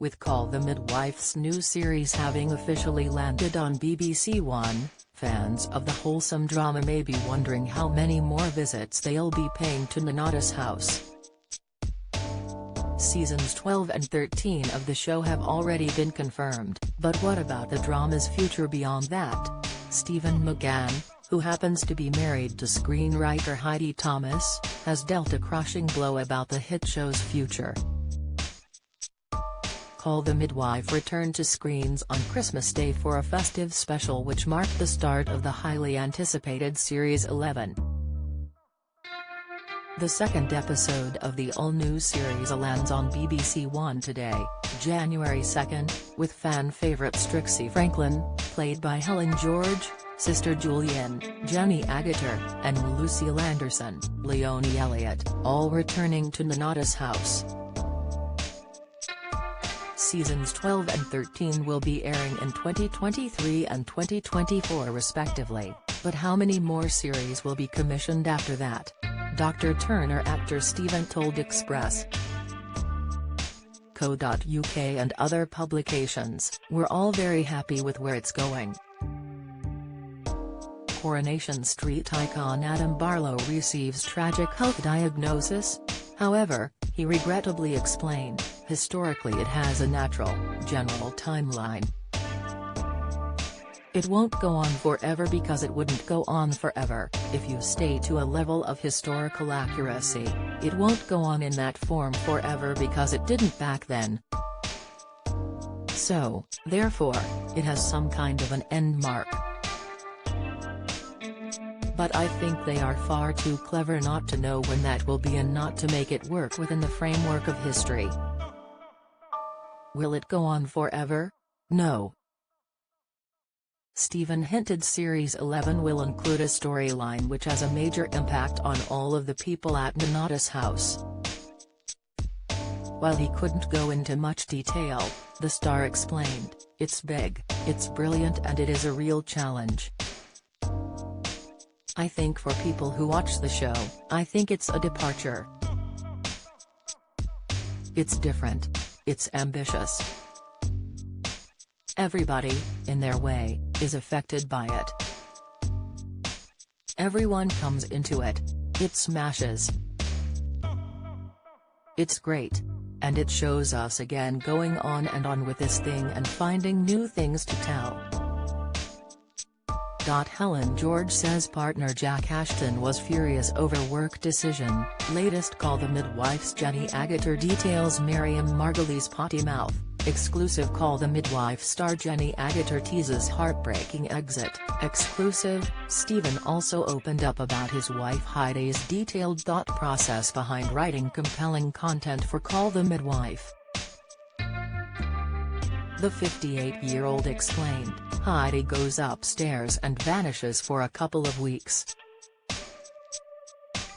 With Call the Midwife's new series having officially landed on BBC One, fans of the wholesome drama may be wondering how many more visits they'll be paying to Nonnatus house. Seasons 12 and 13 of the show have already been confirmed, but what about the drama's future beyond that? Stephen McGann, who happens to be married to screenwriter Heidi Thomas, has dealt a crushing blow about the hit show's future. Call the Midwife returned to screens on Christmas Day for a festive special which marked the start of the highly anticipated Series 11. The second episode of the all-new series lands on BBC One today, January 2nd, with fan favourites Trixie Franklin, played by Helen George, Sister Julian, Jenny Agutter, and Lucille Anderson, Leonie Elliott, all returning to Nonnatus house. Seasons 12 and 13 will be airing in 2023 and 2024 respectively, but how many more series will be commissioned after that? Dr. Turner actor Stephen told Express.co.uk and other publications, "We're all very happy with where it's going." Coronation Street icon Adam Barlow receives tragic health diagnosis. However, he regrettably explained, historically it has a natural, general timeline. It won't go on forever because it wouldn't go on forever, if you stay to a level of historical accuracy. It won't go on in that form forever because it didn't back then. So, therefore, it has some kind of an end mark. But I think they are far too clever not to know when that will be and not to make it work within the framework of history. Will it go on forever? No. Stephen hinted Series 11 will include a storyline which has a major impact on all of the people at Nonnatus house. While he couldn't go into much detail, the star explained, "It's big, it's brilliant and it is a real challenge. I think for people who watch the show, I think it's a departure. It's different. It's ambitious. Everybody, in their way, is affected by it. Everyone comes into it. It smashes. It's great. And it shows us again going on and on with this thing and finding new things to tell." Helen George says partner Jack Ashton was furious over work decision. Latest Call the Midwife's Jenny Agutter details Miriam Margolyes' potty mouth. Exclusive Call the Midwife star Jenny Agutter teases heartbreaking exit. Exclusive, Stephen also opened up about his wife Heidi's detailed thought process behind writing compelling content for Call the Midwife. The 58-year-old explained, Heidi goes upstairs and vanishes for a couple of weeks.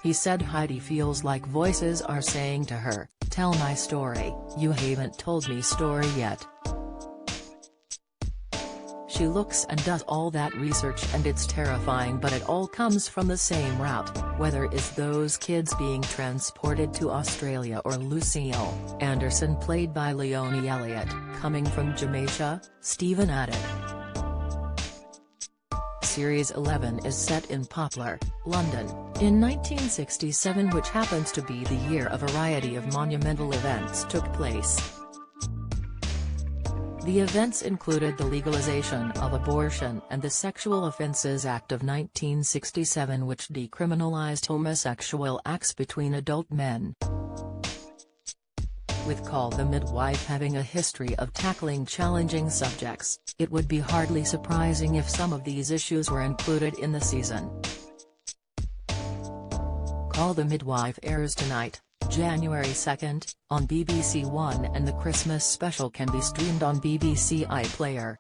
He said Heidi feels like voices are saying to her, "Tell my story, you haven't told me story yet." She looks and does all that research and it's terrifying, but it all comes from the same route, whether it's those kids being transported to Australia or Lucille Anderson played by Leonie Elliott, coming from Jamaica, Stephen added. Series 11 is set in Poplar, London, in 1967, which happens to be the year a variety of monumental events took place. The events included the legalization of abortion and the Sexual Offences Act of 1967, which decriminalized homosexual acts between adult men. With Call the Midwife having a history of tackling challenging subjects, it would be hardly surprising if some of these issues were included in the season. Call the Midwife airs tonight, January 2nd, on BBC One, and the Christmas special can be streamed on BBC iPlayer.